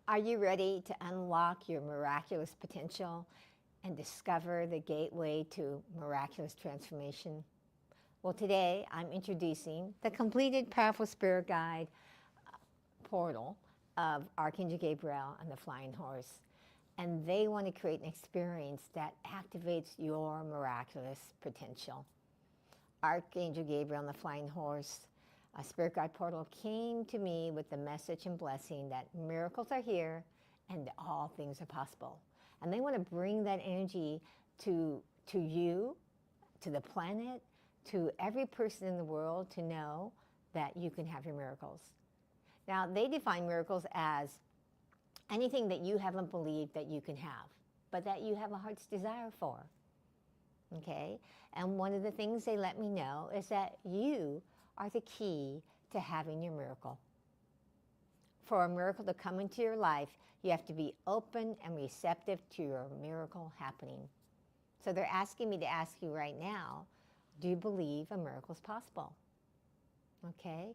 Are you ready to unlock your miraculous potential and discover the gateway to miraculous transformation? Well, today I'm introducing the completed Powerful Spirit Guide portal of Archangel Gabriel and the Flying Horse. And they want to create an experience that activates your miraculous potential. Archangel Gabriel and the Flying Horse, a Spirit Guide portal, came to me with the message and blessing that miracles are here and all things are possible. And they want to bring that energy to you, to the planet, to every person in the world to know that you can have your miracles. Now, they define miracles as anything that you haven't believed that you can have, but that you have a heart's desire for. Okay? And one of the things they let me know is that you are the key to having your miracle. For a miracle to come into your life, you have to be open and receptive to your miracle happening. So they're asking me to ask you right now, do you believe a miracle is possible? Okay?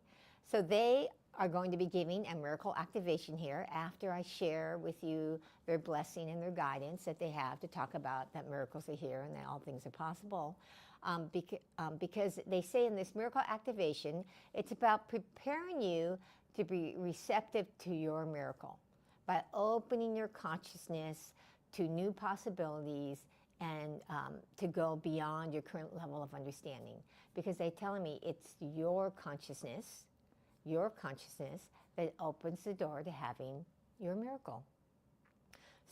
So they are going to be giving a miracle activation here after I share with you their blessing and their guidance that they have to talk about that miracles are here and that all things are possible. Because they say in this miracle activation, it's about preparing you to be receptive to your miracle by opening your consciousness to new possibilities and to go beyond your current level of understanding. Because they're telling me it's your consciousness that opens the door to having your miracle.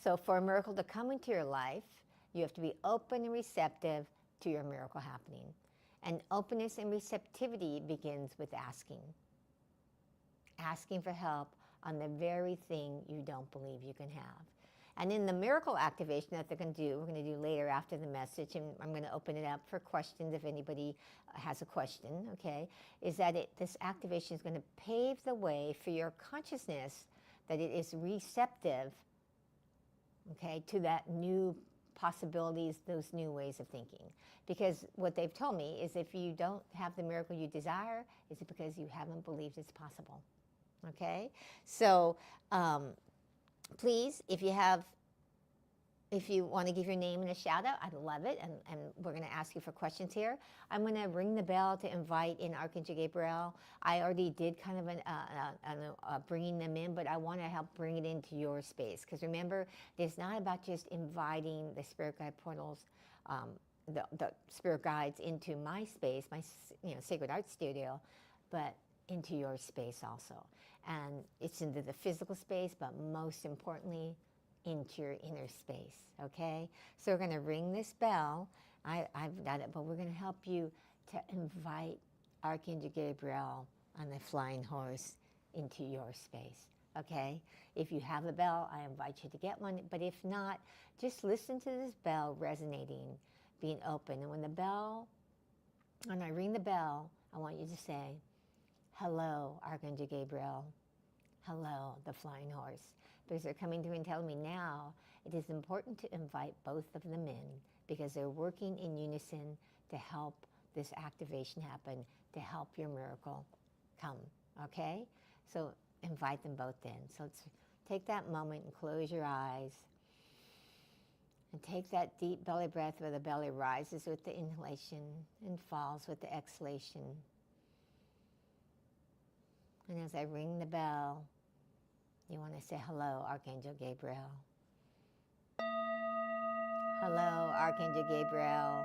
So for a miracle to come into your life, you have to be open and receptive to your miracle happening. And openness and receptivity begins with asking. Asking for help on the very thing you don't believe you can have. And in the miracle activation that they're going to do, we're going to do later after the message, and I'm going to open it up for questions if anybody has a question, okay, is that this activation is going to pave the way for your consciousness that it is receptive, okay, to that new possibilities, those new ways of thinking. Because what they've told me is if you don't have the miracle you desire, it's because you haven't believed it's possible, okay? So, please, if you want to give your name and a shout out, I'd love it. And we're going to ask you for questions here. I'm going to ring the bell to invite in Archangel Gabriel. I already did kind of bringing them in, but I want to help bring it into your space. Because remember, it's not about just inviting the Spirit Guide portals, the Spirit Guides into my space, my Sacred Art Studio, but into your space also. And it's into the physical space, but most importantly, into your inner space, okay? So we're going to ring this bell. I've done it, but we're going to help you to invite Archangel Gabriel on the Flying Horse into your space, okay? If you have a bell, I invite you to get one. But if not, just listen to this bell resonating, being open. And when I ring the bell, I want you to say, hello, Archangel Gabriel. Hello, the Flying Horse. Because they're coming through and telling me now it is important to invite both of them in because they're working in unison to help this activation happen, to help your miracle come, okay? So invite them both in. So let's take that moment and close your eyes and take that deep belly breath where the belly rises with the inhalation and falls with the exhalation. And as I ring the bell, you want to say, hello, Archangel Gabriel. Hello, Archangel Gabriel.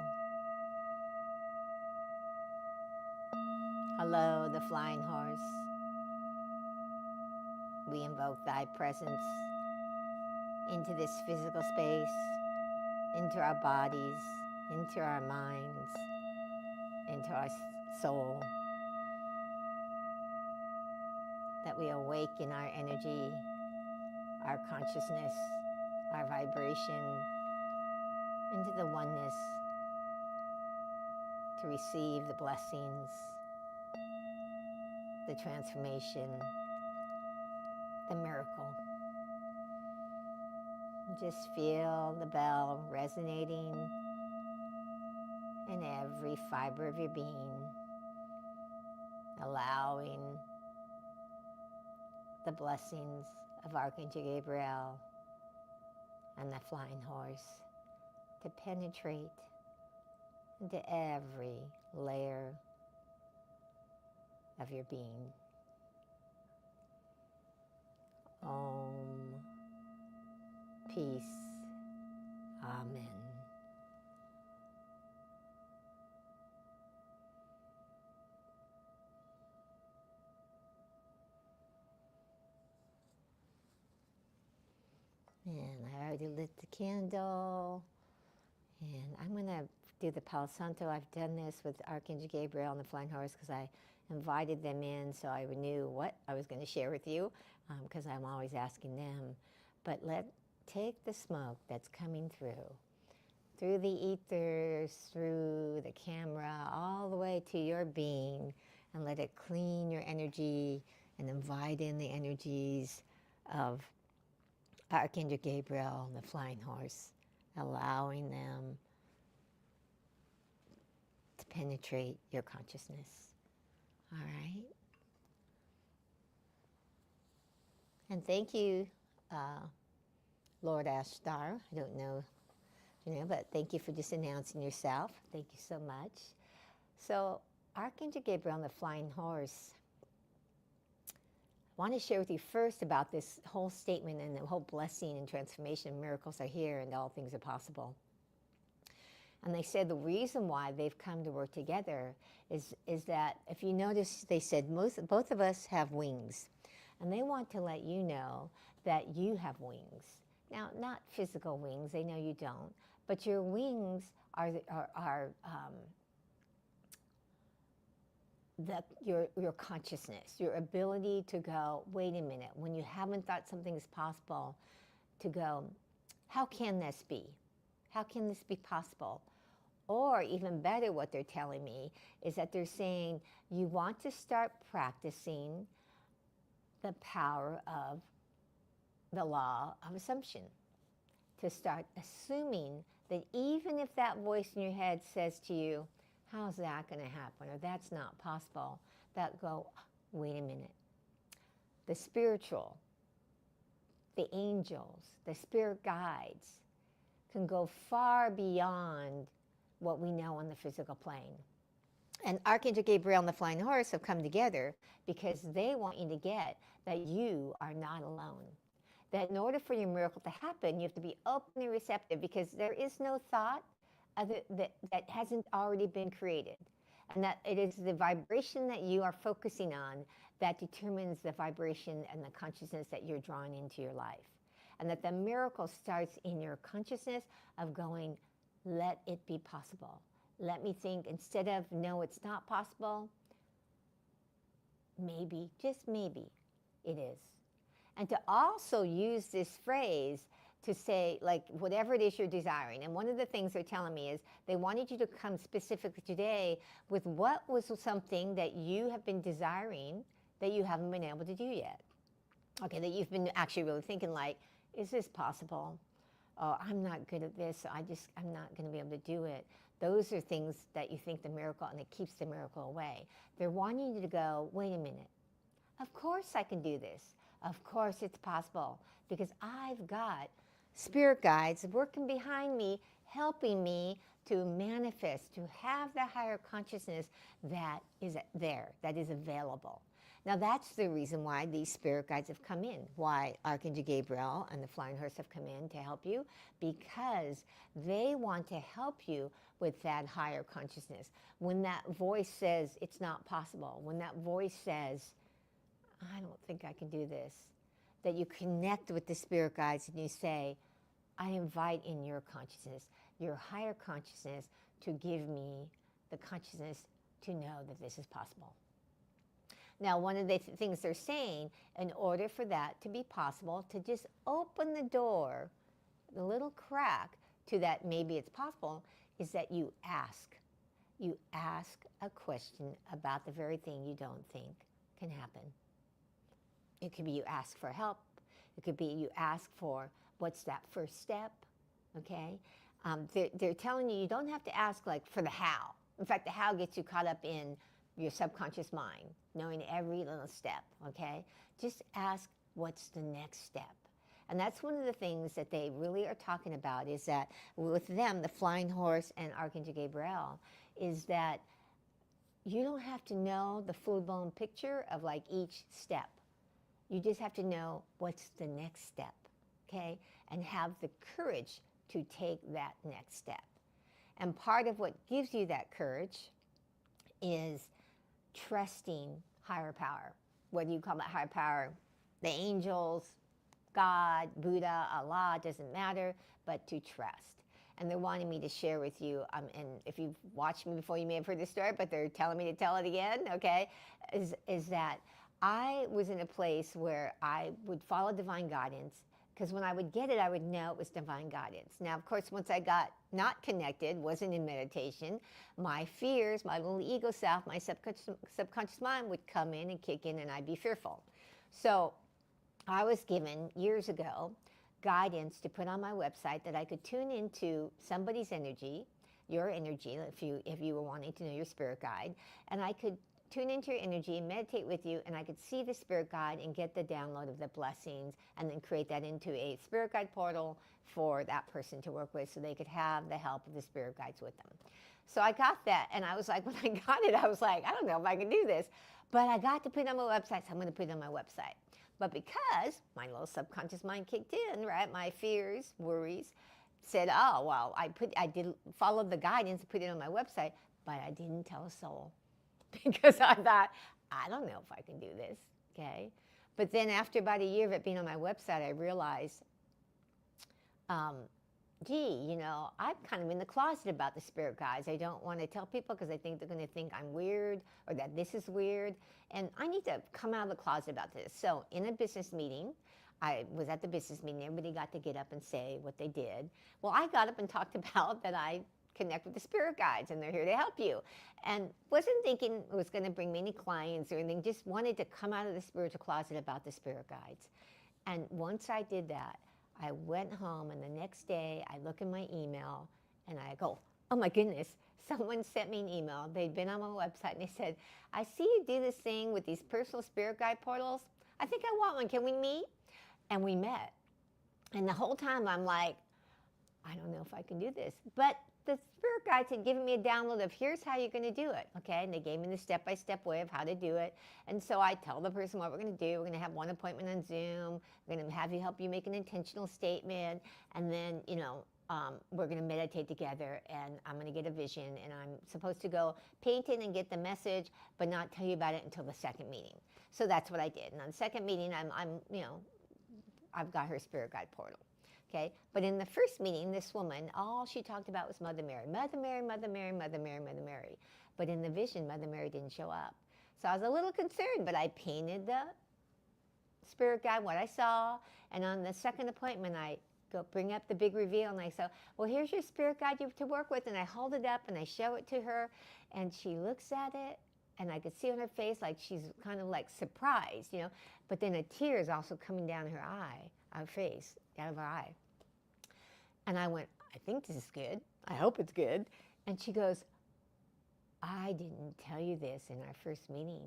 Hello, the Flying Horse. We invoke thy presence into this physical space, into our bodies, into our minds, into our soul. That we awaken our energy, our consciousness, our vibration into the oneness to receive the blessings, the transformation, the miracle. Just feel the bell resonating in every fiber of your being, allowing the blessings of Archangel Gabriel and the flying horse to penetrate into every layer of your being. Om. Peace. Amen. And I already lit the candle. And I'm going to do the Palo Santo. I've done this with Archangel Gabriel and the Flying Horse because I invited them in so I knew what I was going to share with you, because I'm always asking them. But take the smoke that's coming through the ethers, through the camera, all the way to your being, and let it clean your energy and invite in the energies of Archangel Gabriel and the Flying Horse, allowing them to penetrate your consciousness. All right? And thank you, Lord Ashtar. I don't know, but thank you for just announcing yourself. Thank you so much. So, Archangel Gabriel and the Flying Horse, I want to share with you first about this whole statement and the whole blessing and transformation. Miracles are here and all things are possible. And they said the reason why they've come to work together is that, if you notice, they said both of us have wings. And they want to let you know that you have wings. Now, not physical wings, they know you don't, but your wings are your consciousness, your ability to go, wait a minute, when you haven't thought something is possible, to go, how can this be? How can this be possible? Or even better, what they're telling me is that they're saying you want to start practicing the power of the law of assumption, to start assuming that even if that voice in your head says to you, how's that going to happen, or that's not possible, that go, wait a minute. The spiritual, the angels, the spirit guides can go far beyond what we know on the physical plane. And Archangel Gabriel and the Flying Horse have come together because they want you to get that you are not alone. That in order for your miracle to happen, you have to be open and receptive, because there is no thought that hasn't already been created. And that it is the vibration that you are focusing on that determines the vibration and the consciousness that you're drawing into your life. And that the miracle starts in your consciousness of going, let it be possible. Let me think, instead of, no, it's not possible, maybe, just maybe, it is. And to also use this phrase to say, like, whatever it is you're desiring. And one of the things they're telling me is they wanted you to come specifically today with what was something that you have been desiring that you haven't been able to do yet. Okay, that you've been actually really thinking, like, is this possible? Oh, I'm not good at this, so I'm not going to be able to do it. Those are things that you think the miracle, and it keeps the miracle away. They're wanting you to go, wait a minute. Of course I can do this. Of course it's possible, because I've got spirit guides working behind me, helping me to manifest, to have the higher consciousness that is there, that is available. Now that's the reason why these spirit guides have come in, why Archangel Gabriel and the Flying Horse have come in to help you, because they want to help you with that higher consciousness. When that voice says it's not possible, when that voice says, I don't think I can do this, that you connect with the spirit guides and you say, I invite in your consciousness, your higher consciousness, to give me the consciousness to know that this is possible. Now, one of the things they're saying, in order for that to be possible, to just open the door, the little crack to that maybe it's possible, is that you ask. You ask a question about the very thing you don't think can happen. It could be you ask for help. It could be you ask for, what's that first step, okay? They're telling you don't have to ask, like, for the how. In fact, the how gets you caught up in your subconscious mind, knowing every little step, okay? Just ask, what's the next step? And that's one of the things that they really are talking about, is that with them, the flying horse and Archangel Gabriel, is that you don't have to know the full-blown picture of like each step. You just have to know what's the next step, okay? And have the courage to take that next step. And part of what gives you that courage is trusting higher power. Whether you call that higher power the angels, God, Buddha, Allah, doesn't matter, but to trust. And they're wanting me to share with you, and if you've watched me before, you may have heard this story, but they're telling me to tell it again, okay, is that I was in a place where I would follow divine guidance, because when I would get it, I would know it was divine guidance. Now, of course, once I got not connected, wasn't in meditation, my fears, my little ego self, my subconscious mind would come in and kick in, and I'd be fearful. So I was given years ago guidance to put on my website that I could tune into somebody's energy, your energy, if you were wanting to know your spirit guide, and I could tune into your energy and meditate with you, and I could see the spirit guide and get the download of the blessings, and then create that into a spirit guide portal for that person to work with, so they could have the help of the spirit guides with them. So I got that, and I was like, when I got it, I was like, I don't know if I can do this, but I got to put it on my website, so I'm going to put it on my website. But because my little subconscious mind kicked in, right, my fears, worries, said, oh, well, I did follow the guidance and put it on my website, but I didn't tell a soul. Because I thought, I don't know if I can do this, okay? But then after about a year of it being on my website, I realized, gee, you know, I'm kind of in the closet about the spirit guides. I don't want to tell people because I think they're going to think I'm weird or that this is weird. And I need to come out of the closet about this. So in a business meeting, I was at the business meeting. Everybody got to get up and say what they did. Well, I got up and talked about that I connect with the spirit guides and they're here to help you. And wasn't thinking it was going to bring me any clients or anything. Just wanted to come out of the spiritual closet about the spirit guides. And once I did that, I went home, and the next day I look in my email and I go, oh my goodness, someone sent me an email. They'd been on my website and they said, I see you do this thing with these personal spirit guide portals. I think I want one. Can we meet? And we met. And the whole time I'm like, I don't know if I can do this. But the spirit guides had given me a download of here's how you're going to do it, okay? And they gave me the step-by-step way of how to do it. And so I tell the person what we're going to do. We're going to have one appointment on Zoom. We're going to have you help you make an intentional statement. And then, you know, we're going to meditate together, and I'm going to get a vision, and I'm supposed to go paint it and get the message, but not tell you about it until the second meeting. So that's what I did. And on the second meeting, I've got her spirit guide portal. Okay, but in the first meeting, this woman, all she talked about was Mother Mary. Mother Mary, Mother Mary, Mother Mary, Mother Mary. But in the vision, Mother Mary didn't show up. So I was a little concerned, but I painted the spirit guide, what I saw. And on the second appointment, I go bring up the big reveal, and I say, well, here's your spirit guide you have to work with. And I hold it up, and I show it to her, and she looks at it, and I could see on her face like she's kind of like surprised, you know. But then a tear is also coming down her eye, her face, out of her eye. And I went, I think this is good. I hope it's good. And she goes, I didn't tell you this in our first meeting,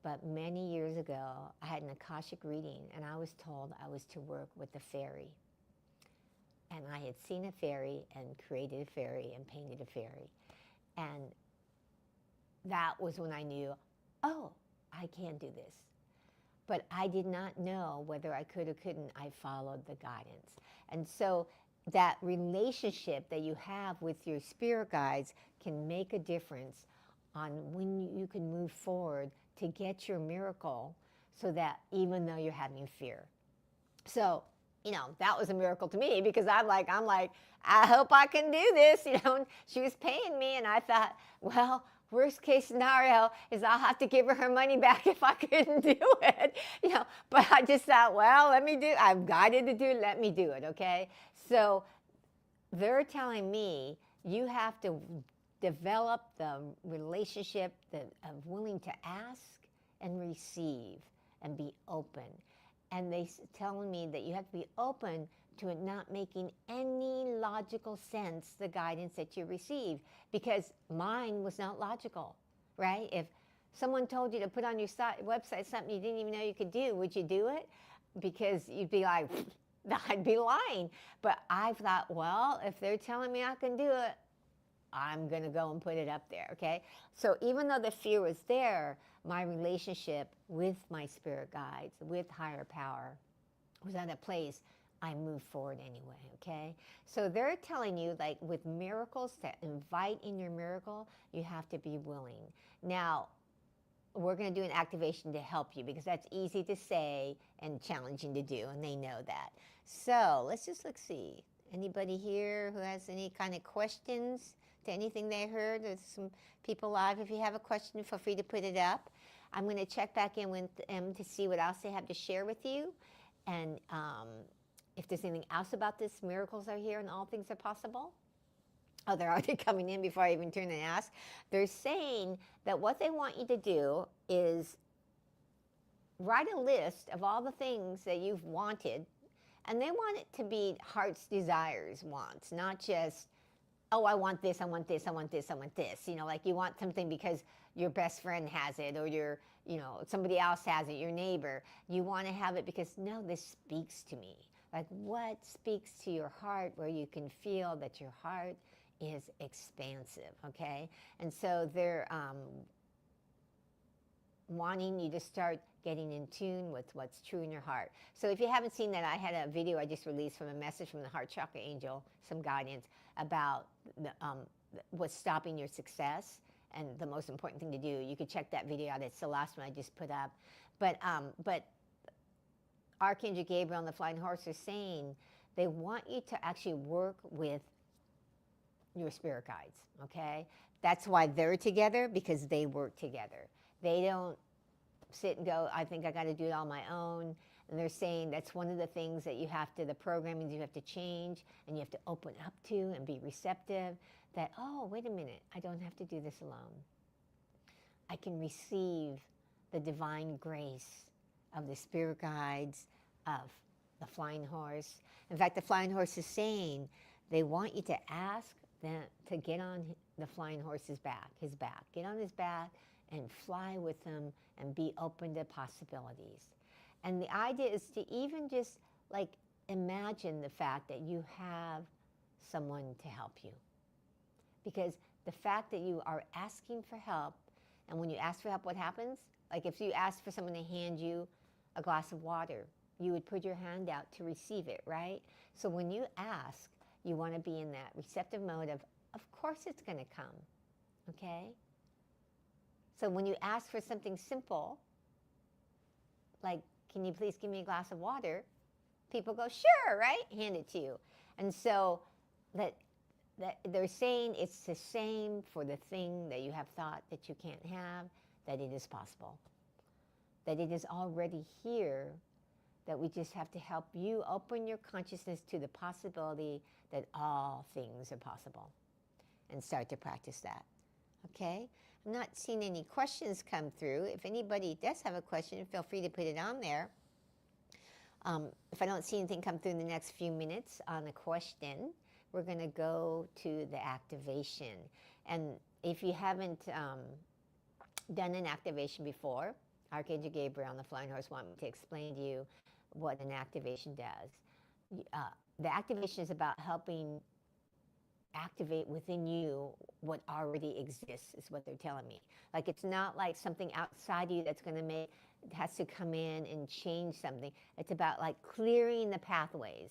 but many years ago, I had an Akashic reading, and I was told I was to work with a fairy. And I had seen a fairy and created a fairy and painted a fairy. And that was when I knew, oh, I can do this. But I did not know whether I could or couldn't. I followed the guidance. And so that relationship that you have with your spirit guides can make a difference on when you can move forward to get your miracle, so that even though you're having fear. So, you know, that was a miracle to me, because I'm like, I hope I can do this. You know, and she was paying me, and I thought, well, worst case scenario is I'll have to give her money back if I couldn't do it, you know. But I just thought, well, I'm guided to do it, let me do it, okay? So they're telling me you have to develop the relationship of willing to ask and receive and be open. And they telling me that you have to be open to it not making any logical sense, the guidance that you receive, because mine was not logical, right? If someone told you to put on your website something you didn't even know you could do, would you do it? because you'd be like, I'd be lying. But I thought, well, if they're telling me I can do it, I'm going to go and put it up there, okay? So even though the fear was there, my relationship with my spirit guides, with higher power, was at a place I moved forward anyway, okay? So they're telling you, like with miracles, to invite in your miracle, you have to be willing. Now, we're going to do an activation to help you because that's easy to say and challenging to do, and they know that. So let's see. Anybody here who has any kind of questions to anything they heard? There's some people live. If you have a question, feel free to put it up. I'm going to check back in with them to see what else they have to share with you. And if there's anything else about this, miracles are here and all things are possible. Oh, they're already coming in before I even turn and ask. They're saying that what they want you to do is write a list of all the things that you've wanted, and they want it to be heart's desires, wants, not just, oh, I want this, I want this, I want this, I want this. You know, like you want something because your best friend has it, or your, you know, somebody else has it, your neighbor. You want to have it because, no, this speaks to me. Like what speaks to your heart, where you can feel that your heart is expansive, okay? And so they're wanting you to start getting in tune with what's true in your heart. So if you haven't seen that, I had a video I just released from a message from the Heart Chakra Angel, some guidance about what's stopping your success and the most important thing to do. You could check that video out. It's the last one I just put up. But Archangel Gabriel and the Flying Horse are saying they want you to actually work with your spirit guides, okay? That's why they're together, because they work together. They don't sit and go, I think I got to do it on my own. And they're saying that's one of the things that you have to, the programming you have to change and you have to open up to and be receptive, that, oh, wait a minute, I don't have to do this alone. I can receive the divine grace of the spirit guides, of the flying horse. In fact, the flying horse is saying they want you to ask them to get on the flying horse's back, get on his back and fly with him and be open to possibilities. And the idea is to even just like imagine the fact that you have someone to help you. Because the fact that you are asking for help, and when you ask for help, what happens? Like if you ask for someone to hand you a glass of water, you would put your hand out to receive it, right? So when you ask, you want to be in that receptive mode of course it's going to come, okay? So when you ask for something simple, like, can you please give me a glass of water? People go, sure, right? Hand it to you. And so that they're saying it's the same for the thing that you have thought that you can't have, that it is possible. That it is already here, that we just have to help you open your consciousness to the possibility that all things are possible and start to practice that, okay? I'm not seeing any questions come through. If anybody does have a question, feel free to put it on there. If I don't see anything come through in the next few minutes on a question, we're going to go to the activation. And if you haven't done an activation before, Archangel Gabriel and the Flying Horse want me to explain to you what an activation does. The activation is about helping activate within you what already exists, is what they're telling me. Like it's not like something outside you that's going to make, has to come in and change something. It's about like clearing the pathways,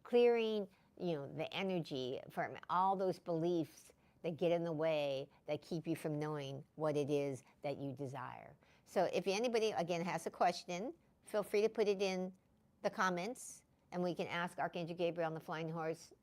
clearing, you know, the energy from all those beliefs that get in the way, that keep you from knowing what it is that you desire. So if anybody, again, has a question, feel free to put it in the comments, and we can ask Archangel Gabriel and the Flying Horse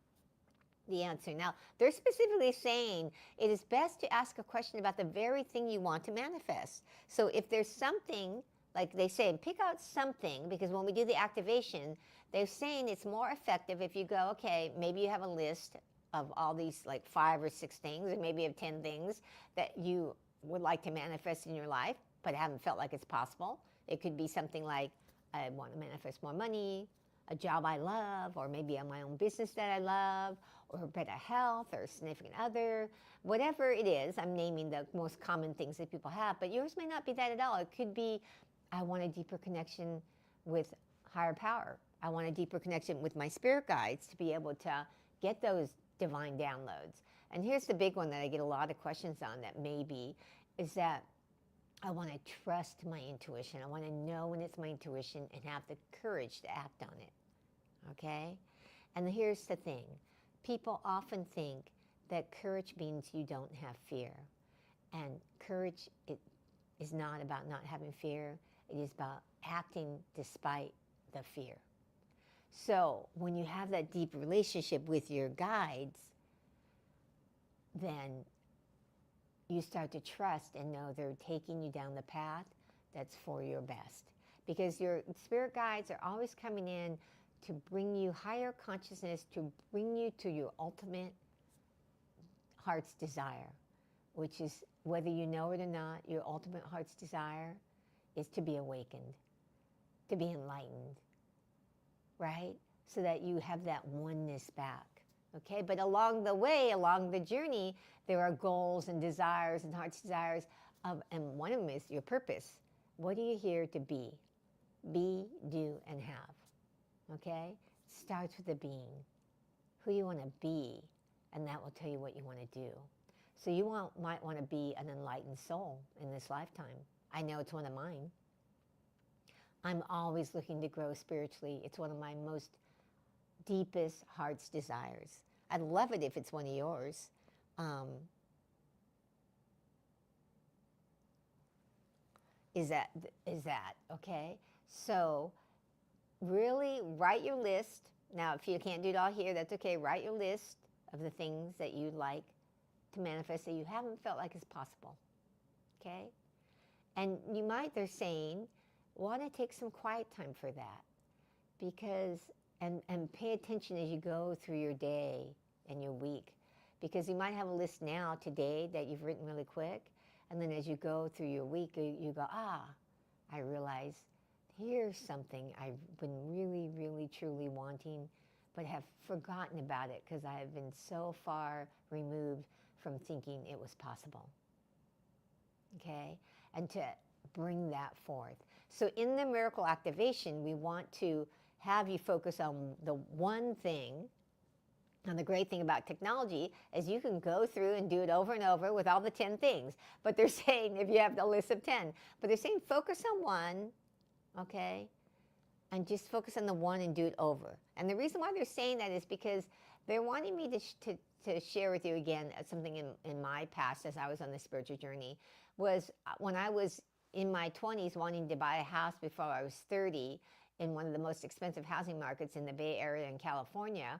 the answer. Now, they're specifically saying it is best to ask a question about the very thing you want to manifest. So if there's something, like they say, pick out something, because when we do the activation, they're saying it's more effective if you go, okay, maybe you have a list of all these like 5 or 6 things, or maybe you have 10 things that you would like to manifest in your life, but haven't felt like it's possible. It could be something like, I want to manifest more money, a job I love, or maybe my own business that I love, or better health, or a significant other, whatever it is. I'm naming the most common things that people have, but yours may not be that at all. It could be, I want a deeper connection with higher power. I want a deeper connection with my spirit guides to be able to get those divine downloads. And here's the big one that I get a lot of questions on that maybe is that I want to trust my intuition. I want to know when it's my intuition and have the courage to act on it. Okay? And here's the thing. People often think that courage means you don't have fear. And courage is not about not having fear. It is about acting despite the fear. So when you have that deep relationship with your guides, then you start to trust and know they're taking you down the path that's for your best. Because your spirit guides are always coming in to bring you higher consciousness, to bring you to your ultimate heart's desire, which is, whether you know it or not, your ultimate heart's desire is to be awakened, to be enlightened, right? So that you have that oneness back, okay? But along the way, along the journey, there are goals and desires and heart's desires, and one of them is your purpose. What are you here to be? Be, do, and have, okay? It starts with the being, who you want to be, and that will tell you what you want to do. So you might want to be an enlightened soul in this lifetime. I know it's one of mine. I'm always looking to grow spiritually. It's one of my most deepest heart's desires. I'd love it if it's one of yours. Is that okay? So really write your list. Now, if you can't do it all here, that's okay. Write your list of the things that you'd like to manifest that you haven't felt like is possible, okay? And you might, they're saying, want to take some quiet time for that, because, and pay attention as you go through your day and your week, because you might have a list now today that you've written really quick, and then as you go through your week, you go, I realize here's something I've been really, really, truly wanting, but have forgotten about it because I have been so far removed from thinking it was possible, okay? And to bring that forth. So in the miracle activation, we want to have you focus on the one thing. And the great thing about technology is you can go through and do it over and over with all the 10 things. But they're saying, if you have the list of 10, but they're saying focus on one, okay? And just focus on the one and do it over. And the reason why they're saying that is because they're wanting me to share with you again something in my past as I was on the spiritual journey, was when I was in my 20s wanting to buy a house before I was 30 in one of the most expensive housing markets in the Bay Area in California.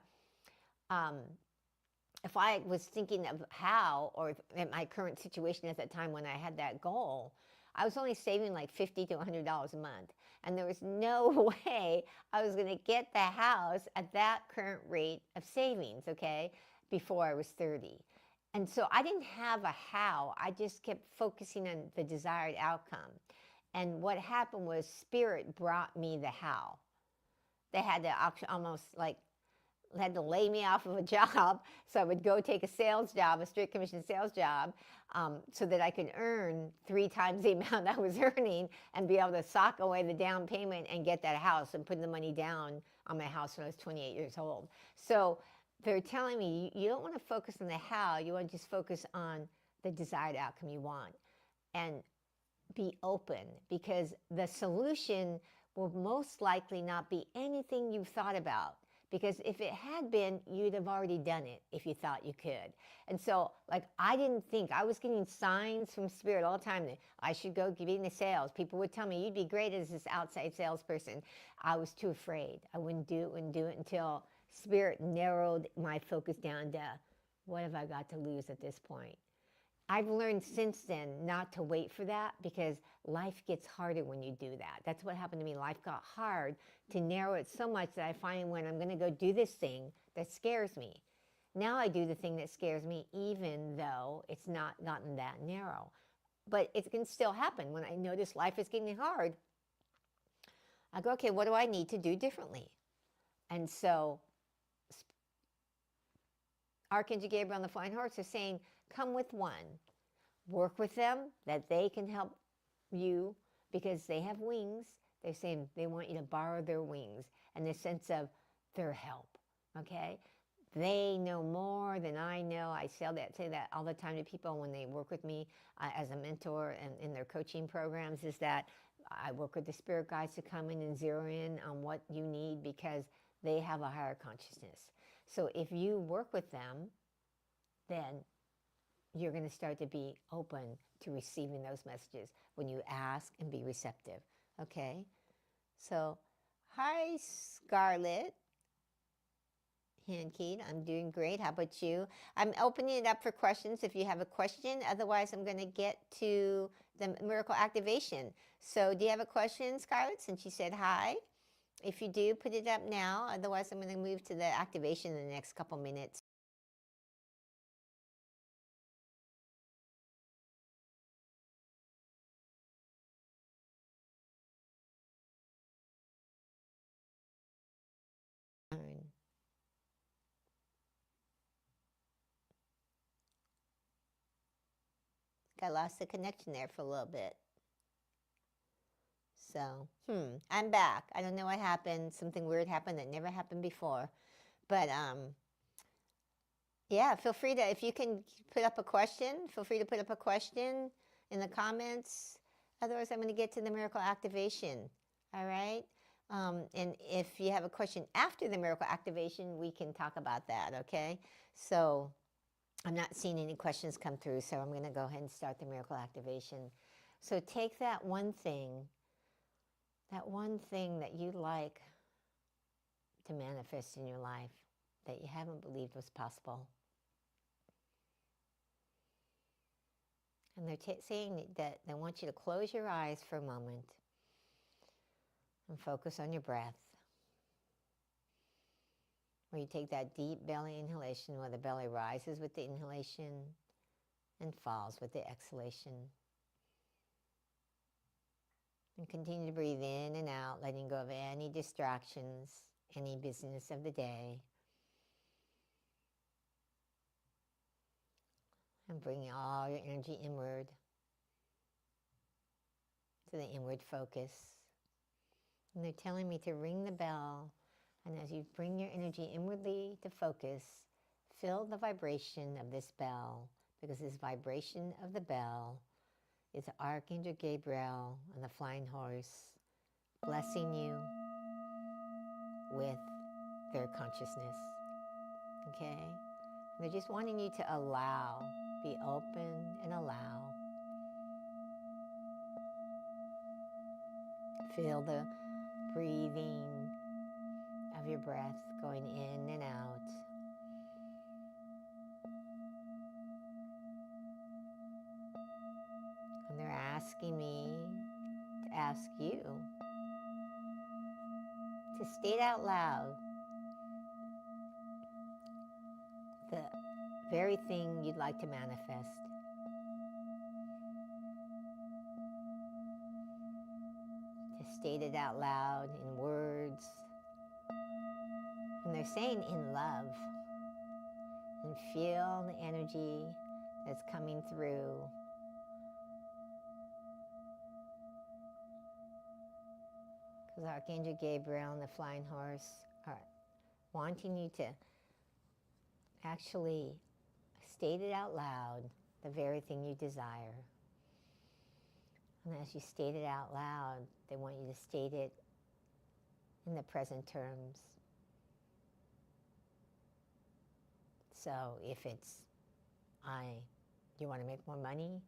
If I was thinking of how, or in my current situation at that time when I had that goal, I was only saving like $50 to $100 a month. And there was no way I was going to get the house at that current rate of savings, okay, before I was 30. And so I didn't have a how. I just kept focusing on the desired outcome. And what happened was Spirit brought me the how. They had to almost like had to lay me off of a job, so I would go take a sales job, a straight commission sales job, so that I could earn 3 times the amount I was earning and be able to sock away the down payment and get that house and put the money down on my house when I was 28 years old. So they're telling me you don't want to focus on the how, you want to just focus on the desired outcome you want. And be open, because the solution will most likely not be anything you've thought about. Because if it had been, you'd have already done it if you thought you could. And so, like, I didn't think, I was getting signs from Spirit all the time that I should go get into sales. People would tell me, you'd be great as this outside salesperson. I was too afraid. I wouldn't do it until Spirit narrowed my focus down to, what have I got to lose at this point? I've learned since then not to wait for that, because life gets harder when you do that. That's what happened to me. Life got hard to narrow it so much that I find when I'm going to go do this thing that scares me. Now I do the thing that scares me, even though it's not gotten that narrow. But it can still happen. When I notice life is getting hard, I go, okay, what do I need to do differently? And so Archangel Gabriel and the Flying Horse are saying, come with one. Work with them, that they can help you, because they have wings. They're saying they want you to borrow their wings and the sense of their help, okay? They know more than I know. I say that all the time to people when they work with me as a mentor and in their coaching programs, is that I work with the spirit guides to come in and zero in on what you need because they have a higher consciousness. So if you work with them, then you're going to start to be open to receiving those messages when you ask and be receptive. Okay? So, hi, Scarlett. Handkeyed. I'm doing great. How about you? I'm opening it up for questions if you have a question. Otherwise, I'm going to get to the miracle activation. So, do you have a question, Scarlett, since you said hi? If you do, put it up now. Otherwise, I'm going to move to the activation in the next couple minutes. I lost the connection there for a little bit. So, I'm back. I don't know what happened. Something weird happened that never happened before. But, yeah, feel free to, if you can put up a question, feel free to put up a question in the comments. Otherwise, I'm going to get to the miracle activation. All right? And if you have a question after the miracle activation, we can talk about that, okay? So I'm not seeing any questions come through, so I'm going to go ahead and start the miracle activation. So take that one thing that you'd like to manifest in your life that you haven't believed was possible. And they're saying that they want you to close your eyes for a moment and focus on your breath. Where you take that deep belly inhalation where the belly rises with the inhalation and falls with the exhalation. And continue to breathe in and out, letting go of any distractions, any business of the day. And bringing all your energy inward to the inward focus. And they're telling me to ring the bell. And as you bring your energy inwardly to focus, feel the vibration of this bell, because this vibration of the bell is Archangel Gabriel and the Flying Horse blessing you with their consciousness. Okay? And they're just wanting you to allow, be open and allow. Feel the breathing of your breath going in and out. And they're asking me to ask you to state out loud the very thing you'd like to manifest. To state it out loud in words. And they're saying in love. And feel the energy that's coming through. Because Archangel Gabriel and the Flying Horse are wanting you to actually state it out loud, the very thing you desire. And as you state it out loud, they want you to state it in the present terms. So if it's you want to make more money,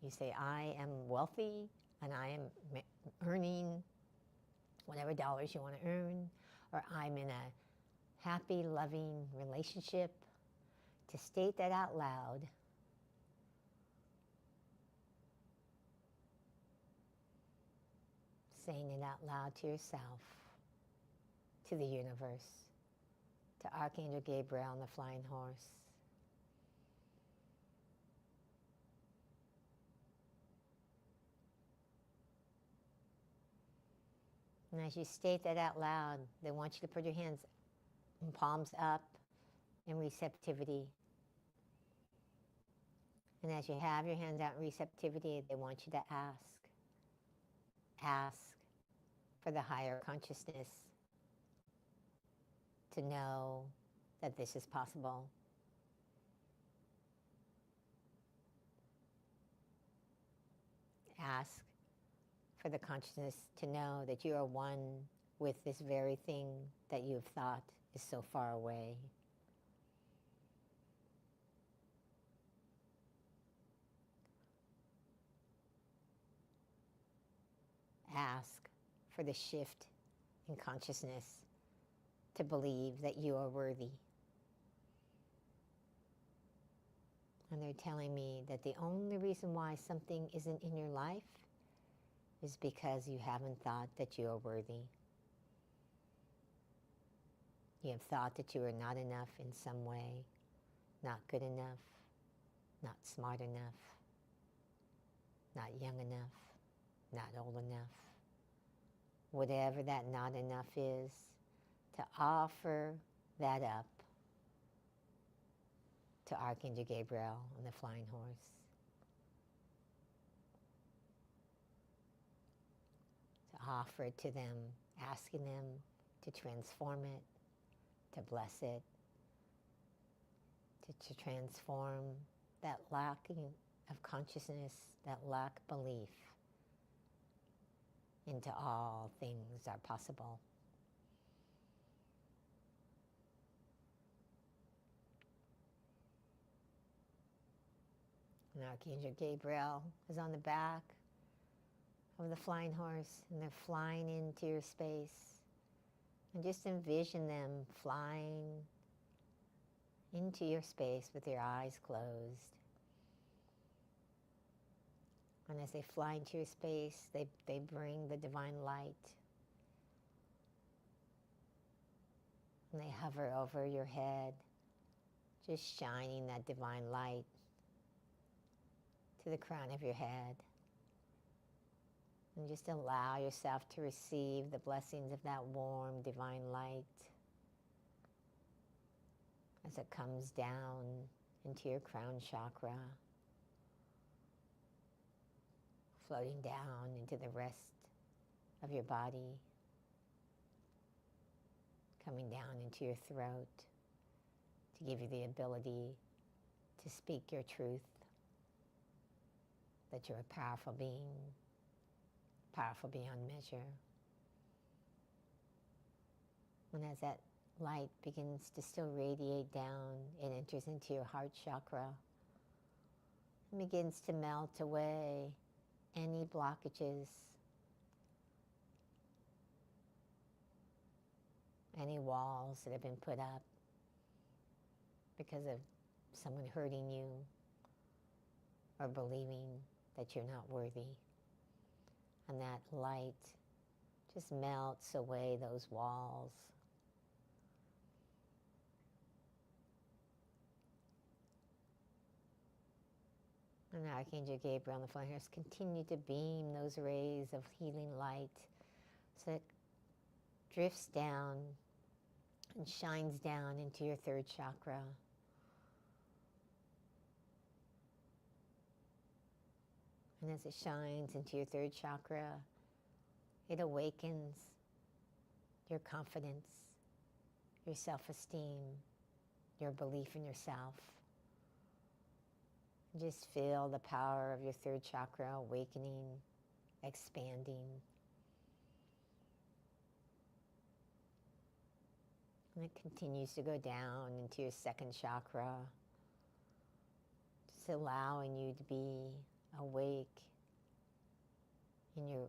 you say, I am wealthy and I am earning whatever dollars you want to earn, or I'm in a happy, loving relationship. To state that out loud. Saying it out loud to yourself, to the universe, to Archangel Gabriel and the Flying Horse. And as you state that out loud, they want you to put your hands and palms up in receptivity. And as you have your hands out in receptivity, they want you to ask. Ask for the higher consciousness to know that this is possible. Ask for the consciousness to know that you are one with this very thing that you have thought is so far away. Ask for the shift in consciousness to believe that you are worthy. And they're telling me that the only reason why something isn't in your life is because you haven't thought that you are worthy. You have thought that you are not enough in some way, not good enough, not smart enough, not young enough, not old enough. Whatever that not enough is, to offer that up to Archangel Gabriel and the Flying Horse. To offer it to them, asking them to transform it, to bless it, to transform that lacking of consciousness, that lack belief, into all things are possible. And Archangel Gabriel is on the back of the flying horse, and they're flying into your space. And just envision them flying into your space with their eyes closed. And as they fly into your space, they bring the divine light. And they hover over your head, just shining that divine light to the crown of your head. And just allow yourself to receive the blessings of that warm divine light as it comes down into your crown chakra, floating down into the rest of your body, coming down into your throat to give you the ability to speak your truth, that you're a powerful being, powerful beyond measure. And as that light begins to still radiate down, it enters into your heart chakra and begins to melt away any blockages, any walls that have been put up because of someone hurting you or believing that you're not worthy. And that light just melts away those walls. And Archangel Gabriel and the Flying Horse continue to beam those rays of healing light so it drifts down and shines down into your third chakra. And as it shines into your third chakra, it awakens your confidence, your self-esteem, your belief in yourself. Just feel the power of your third chakra awakening, expanding. And it continues to go down into your second chakra, just allowing you to be awake in your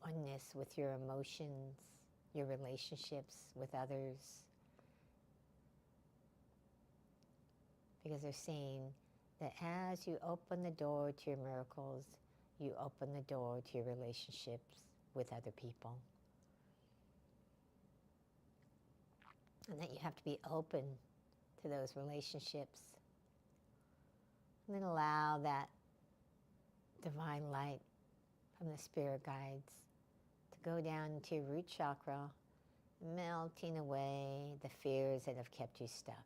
oneness with your emotions, your relationships with others. Because they're saying that as you open the door to your miracles, you open the door to your relationships with other people. And that you have to be open to those relationships. And then allow that divine light from the spirit guides to go down into your root chakra, melting away the fears that have kept you stuck.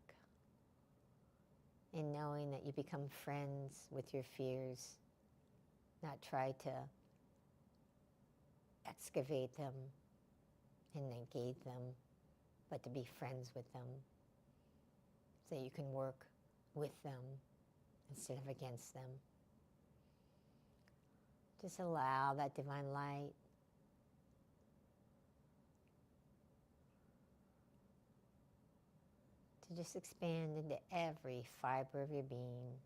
And knowing that you become friends with your fears, not try to excavate them and negate them, but to be friends with them so you can work with them instead of against them. Just allow that divine light to just expand into every fiber of your being.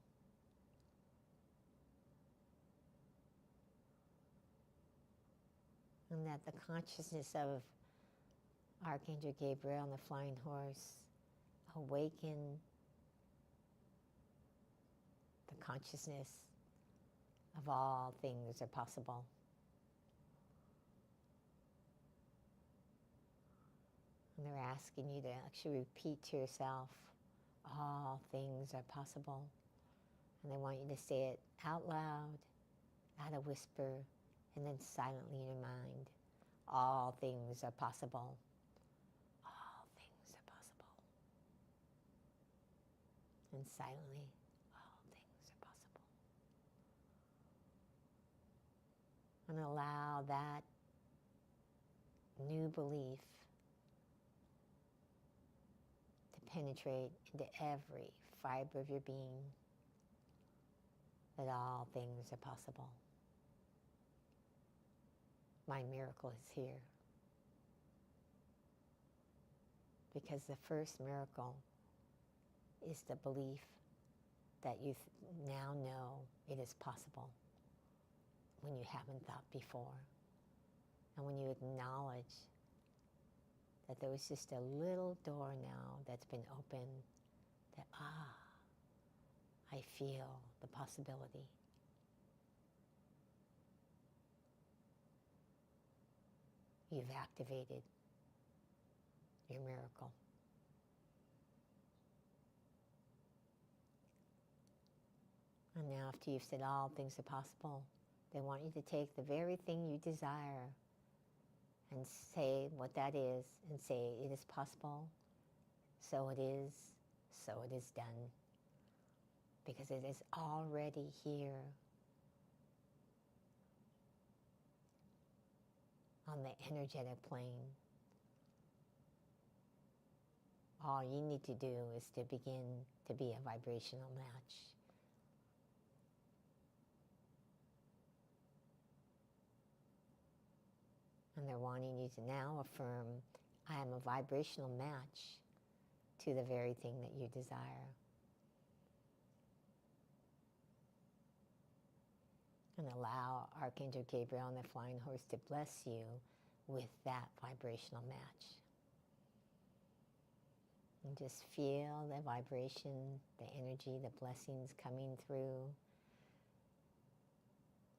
And that the consciousness of Archangel Gabriel and the flying horse awaken the consciousness of all things are possible. And they're asking you to actually repeat to yourself, all things are possible. And they want you to say it out loud, at a whisper, and then silently in your mind. All things are possible. All things are possible. And silently, all things are possible. And allow that new belief to penetrate into every fiber of your being, that all things are possible. My miracle is here. Because the first miracle is the belief that you now know it is possible when you haven't thought before. And when you acknowledge that there was just a little door now that's been opened, that, I feel the possibility. You've activated your miracle. And now after you've said all things are possible, they want you to take the very thing you desire and say what that is, and say it is possible, so it is done. Because it is already here on the energetic plane. All you need to do is to begin to be a vibrational match. And they're wanting you to now affirm, I am a vibrational match to the very thing that you desire. And allow Archangel Gabriel and the flying horse to bless you with that vibrational match. And just feel the vibration, the energy, the blessings coming through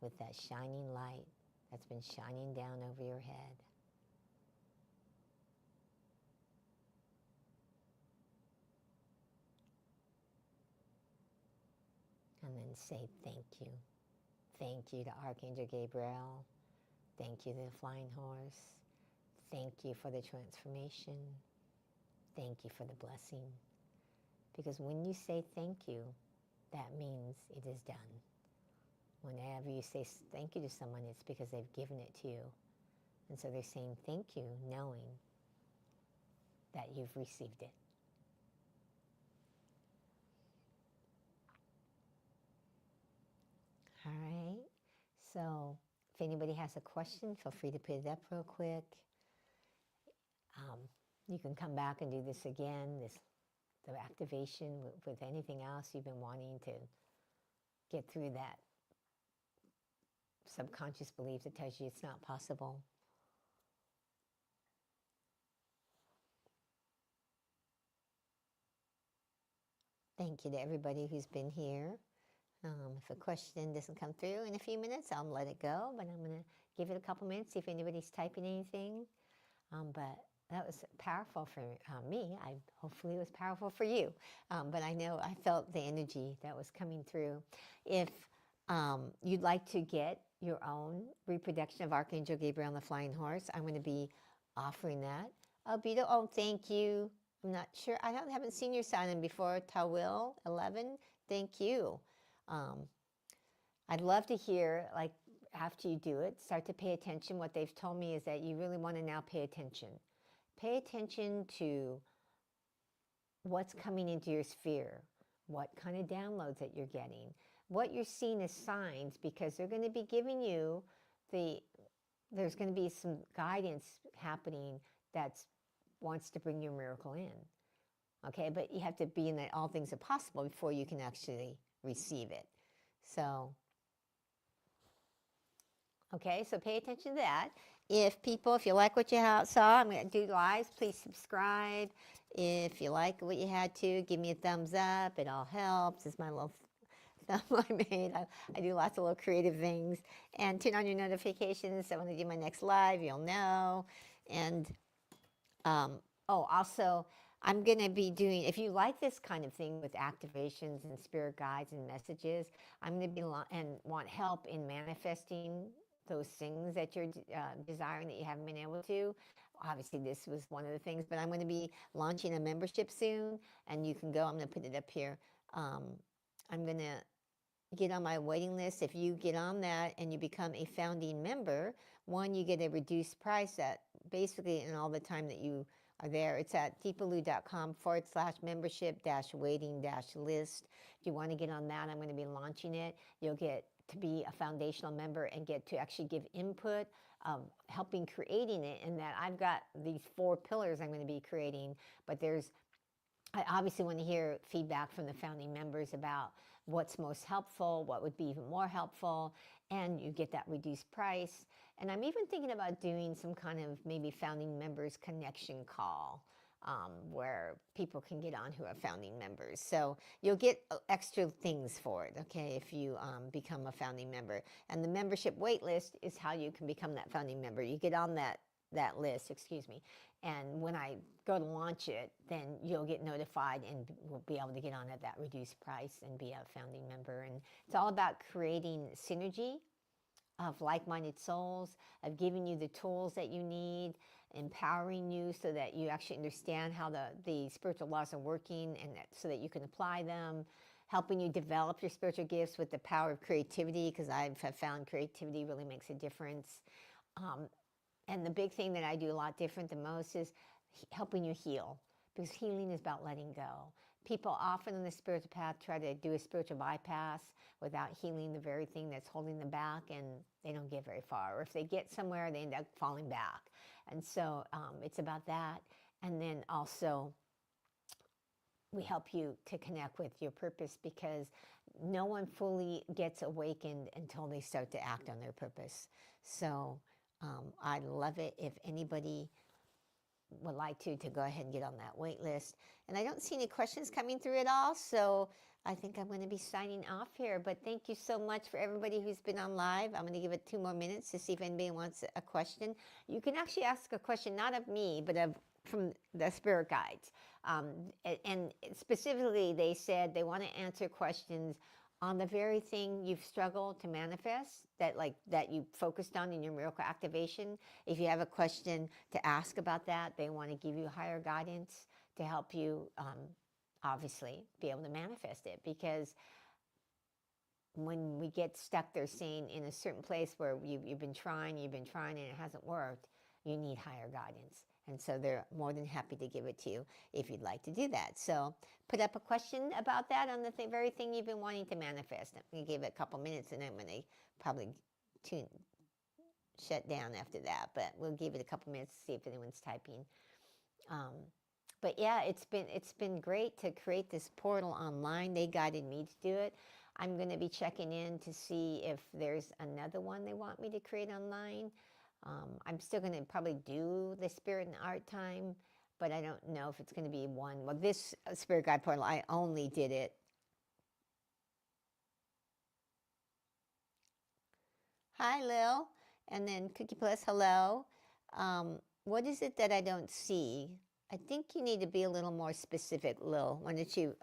with that shining light that's been shining down over your head. And then say thank you. Thank you to Archangel Gabriel. Thank you to the flying horse. Thank you for the transformation. Thank you for the blessing. Because when you say thank you, that means it is done. Whenever you say thank you to someone, it's because they've given it to you. And so they're saying thank you, knowing that you've received it. All right, so if anybody has a question, feel free to put it up real quick. You can come back and do this again, the activation with anything else you've been wanting to get through that subconscious belief that tells you it's not possible. Thank you to everybody who's been here. If a question doesn't come through in a few minutes, I'll let it go, but I'm going to give it a couple minutes, see if anybody's typing anything. But that was powerful for me. Hopefully it was powerful for you. But I know I felt the energy that was coming through. If you'd like to get your own reproduction of Archangel Gabriel and the Flying Horse, I'm going to be offering that. Albedo, oh, thank you. I'm not sure. Haven't seen your sign-in before. Tawil 11, thank you. I'd love to hear, like, after you do it, start to pay attention. What they've told me is that you really want to now pay attention. Pay attention to what's coming into your sphere, what kind of downloads that you're getting, what you're seeing as signs, because they're going to be giving you there's going to be some guidance happening that wants to bring your miracle in. Okay, but you have to be in that all things are possible before you can actually receive it. So, okay, so pay attention to that. If you like what you saw, I'm going to do lives. Please subscribe. If you like what you had to, give me a thumbs up. It all helps. It's my little thumb I made. I do lots of little creative things. And turn on your notifications. So when I do my next live, you'll know. And, also, I'm going to be doing, if you like this kind of thing with activations and spirit guides and messages, I'm going to be, and want help in manifesting those things that you're desiring that you haven't been able to. Obviously, this was one of the things, but I'm going to be launching a membership soon, and you can go. I'm going to put it up here. I'm going to get on my waiting list. If you get on that and you become a founding member, one, you get a reduced price that basically in all the time that you are there. It's at deepaloo.com/membership-waiting-list. If you want to get on that, I'm going to be launching it. You'll get to be a foundational member and get to actually give input of helping creating it. And that I've got these 4 pillars I'm going to be creating, but I obviously want to hear feedback from the founding members about what's most helpful, what would be even more helpful, and you get that reduced price. And I'm even thinking about doing some kind of maybe founding members connection call where people can get on who are founding members. So you'll get extra things for it, okay, if you become a founding member. And the membership wait list is how you can become that founding member. You get on that list, and when I go to launch it, then you'll get notified and we'll be able to get on at that reduced price and be a founding member. And it's all about creating synergy of like-minded souls, of giving you the tools that you need, empowering you so that you actually understand how the spiritual laws are working, and so that you can apply them, helping you develop your spiritual gifts with the power of creativity, because I have found creativity really makes a difference. And the big thing that I do a lot different than most is helping you heal, because healing is about letting go. People often on the spiritual path try to do a spiritual bypass without healing the very thing that's holding them back, and they don't get very far. Or if they get somewhere, they end up falling back. And so it's about that. And then also, we help you to connect with your purpose, because no one fully gets awakened until they start to act on their purpose. So I'd love it if anybody would like to go ahead and get on that wait list. And I don't see any questions coming through at all, so I think I'm going to be signing off here. But thank you so much for everybody who's been on live. I'm going to give it 2 more minutes to see if anybody wants a question. You can actually ask a question, not of me, but from the spirit guides. And specifically, they said they want to answer questions on the very thing you've struggled to manifest, that you focused on in your miracle activation. If you have a question to ask about that, they want to give you higher guidance to help you, obviously, be able to manifest it. Because when we get stuck, they're saying, in a certain place where you've been trying, and it hasn't worked, you need higher guidance. And so they're more than happy to give it to you if you'd like to do that. So put up a question about that on the very thing you've been wanting to manifest. I'm going to give it a couple minutes, and I'm going to probably shut down after that. But we'll give it a couple minutes to see if anyone's typing. But yeah, it's been great to create this portal online. They guided me to do it. I'm going to be checking in to see if there's another one they want me to create online. I'm still going to probably do the Spirit and Art time, but I don't know if it's going to be one. Well, this Spirit Guide portal, I only did it. Hi, Lil. And then Cookie Plus, hello. What is it that I don't see? I think you need to be a little more specific, Lil. Why don't you,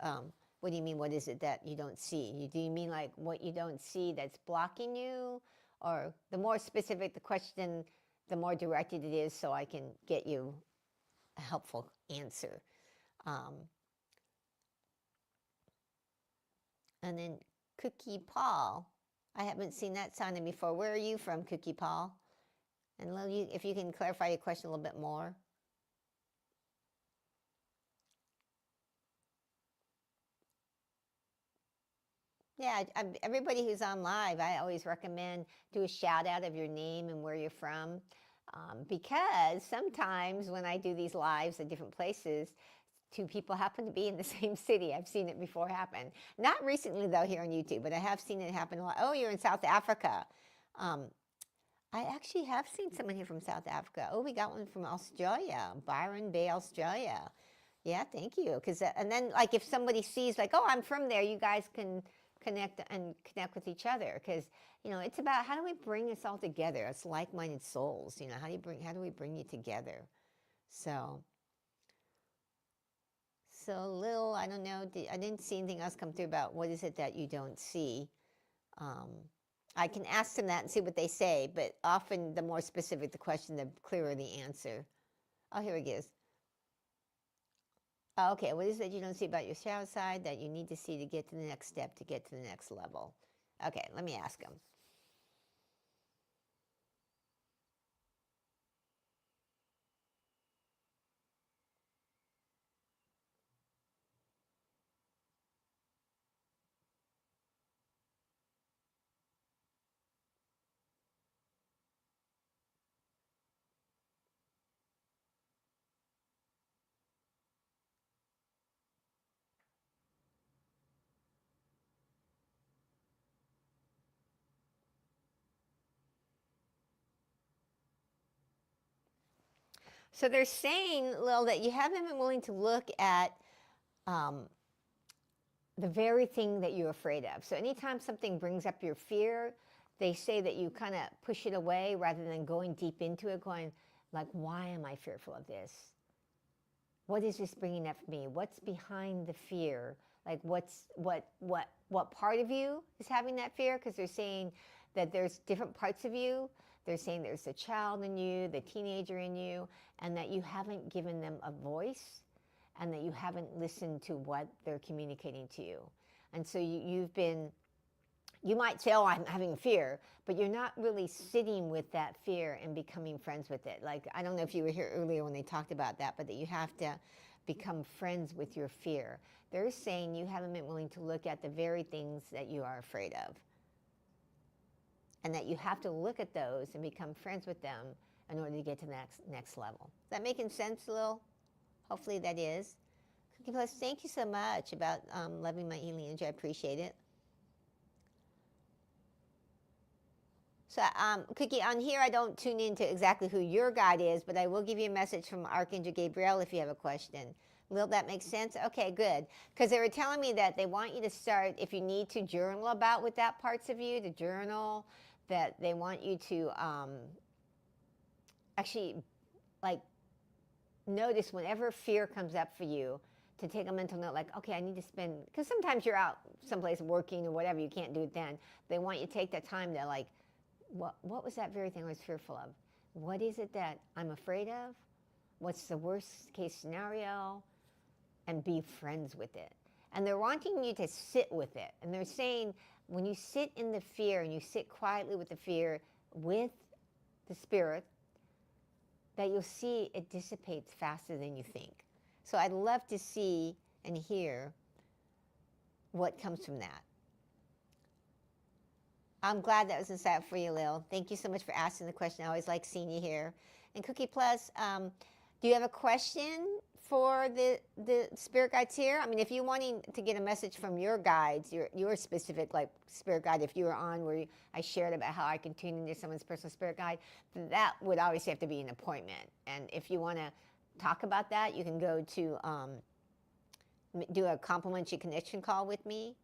what do you mean, what is it that you don't see? Do you mean like what you don't see that's blocking you? Or the more specific the question, the more directed it is, so I can get you a helpful answer. And then Cookie Paul, I haven't seen that sign before. Where are you from, Cookie Paul? And Lil, if you can clarify your question a little bit more. Yeah, everybody who's on live, I always recommend do a shout out of your name and where you're from. Because sometimes when I do these lives at different places, two people happen to be in the same city. I've seen it before happen. Not recently, though, here on YouTube, but I have seen it happen a lot. Oh, you're in South Africa. Um, I actually have seen someone here from South Africa. Oh, we got one from Australia, Byron Bay, Australia. Yeah, thank you. Because and then like if somebody sees like, oh, I'm from there, you guys can connect with each other. Because it's about how do we bring us all together? It's like-minded souls. How do we bring you together? So Lil, I don't know. I didn't see anything else come through about what is it that you don't see. I can ask them that and see what they say, but often the more specific the question, the clearer the answer. Oh, here it is. Oh, okay, what is it you don't see about your shadow side that you need to see to get to the next step, to get to the next level? Okay, let me ask them. So they're saying, Lil, that you haven't been willing to look at the very thing that you're afraid of. So anytime something brings up your fear, they say that you kind of push it away rather than going deep into it, going like, why am I fearful of this? What is this bringing up for me? What's behind the fear? Like what part of you is having that fear? Because they're saying that there's different parts of you. They're saying there's the child in you, the teenager in you, and that you haven't given them a voice and that you haven't listened to what they're communicating to you. And so you might say, oh, I'm having fear, but you're not really sitting with that fear and becoming friends with it. Like, I don't know if you were here earlier when they talked about that, but that you have to become friends with your fear. They're saying you haven't been willing to look at the very things that you are afraid of. And that you have to look at those and become friends with them in order to get to the next level. Is that making sense, Lil? Hopefully that is. Cookie Plus, thank you so much about loving my healing energy. I appreciate it. So, Cookie, on here I don't tune into exactly who your guide is, but I will give you a message from Archangel Gabriel if you have a question. Will that make sense? Okay, good. Because they were telling me that they want you to start, if you need to journal about with that parts of you, to journal, that they want you to actually, like, notice whenever fear comes up for you, to take a mental note, like, okay, I need to spend, because sometimes you're out someplace working or whatever, you can't do it then. They want you to take that time to, like, what was that very thing I was fearful of? What is it that I'm afraid of? What's the worst case scenario? And be friends with it. And they're wanting you to sit with it. And they're saying when you sit in the fear and you sit quietly with the fear, with the spirit, that you'll see it dissipates faster than you think. So I'd love to see and hear what comes from that. I'm glad that was insightful for you, Lil. Thank you so much for asking the question. I always like seeing you here. And Cookie Plus, do you have a question for the spirit guides here? I mean, if you're wanting to get a message from your guides, your specific like spirit guide, if you were on where I shared about how I can tune into someone's personal spirit guide, that would obviously have to be an appointment. And if you want to talk about that, you can go to do a complimentary connection call with me.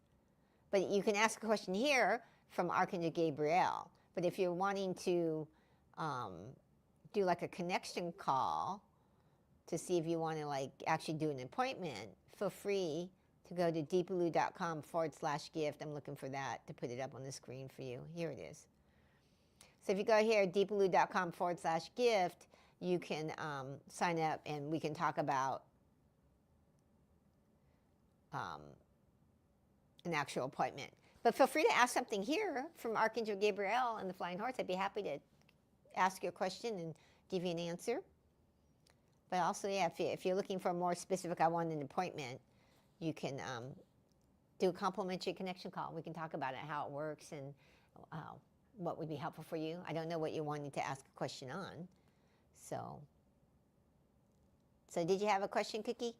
But you can ask a question here from Archangel Gabriel. But if you're wanting to do like a connection call to see if you want to like actually do an appointment, feel free to go to deepaloo.com/gift. I'm looking for that to put it up on the screen for you. Here it is. So if you go here, deepaloo.com/gift, you can sign up and we can talk about an actual appointment. But feel free to ask something here from Archangel Gabriel and the Flying Horse. I'd be happy to ask you a question and give you an answer. But also, yeah, if you're looking for a more specific, I want an appointment, you can do a complimentary connection call. We can talk about it, how it works, and what would be helpful for you. I don't know what you're wanting to ask a question on. So did you have a question, Cookie?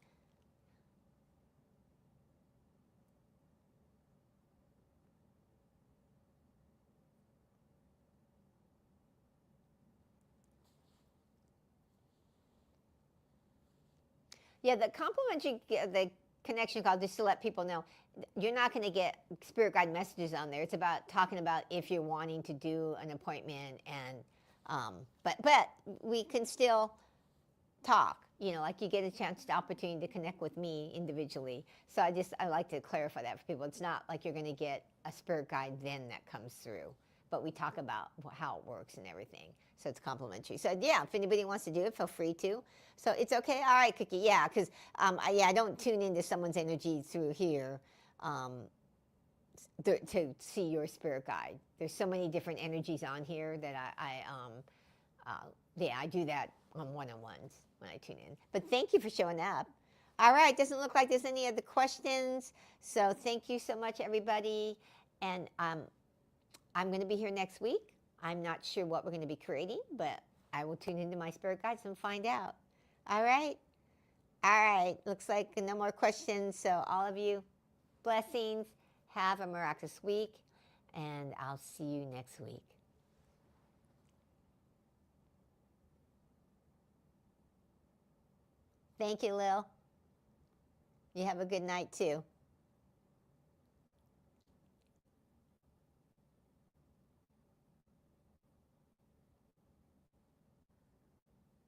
Yeah, the complimentary, the connection call, just to let people know, you're not going to get spirit guide messages on there. It's about talking about if you're wanting to do an appointment, and but we can still talk. You know, like you get a chance, the opportunity to connect with me individually. So I like to clarify that for people. It's not like you're going to get a spirit guide then that comes through, but we talk about how it works and everything. So it's complimentary. So yeah, if anybody wants to do it, feel free to. So it's okay. All right, Cookie. Yeah, because I don't tune into someone's energy through here to see your spirit guide. There's so many different energies on here that I do that on one-on-ones when I tune in. But thank you for showing up. All right, doesn't look like there's any other questions. So thank you so much, everybody. And I'm going to be here next week. I'm not sure what we're going to be creating, but I will tune into my spirit guides and find out. All right? All right. Looks like no more questions. So all of you, blessings. Have a miraculous week. And I'll see you next week. Thank you, Lil. You have a good night, too.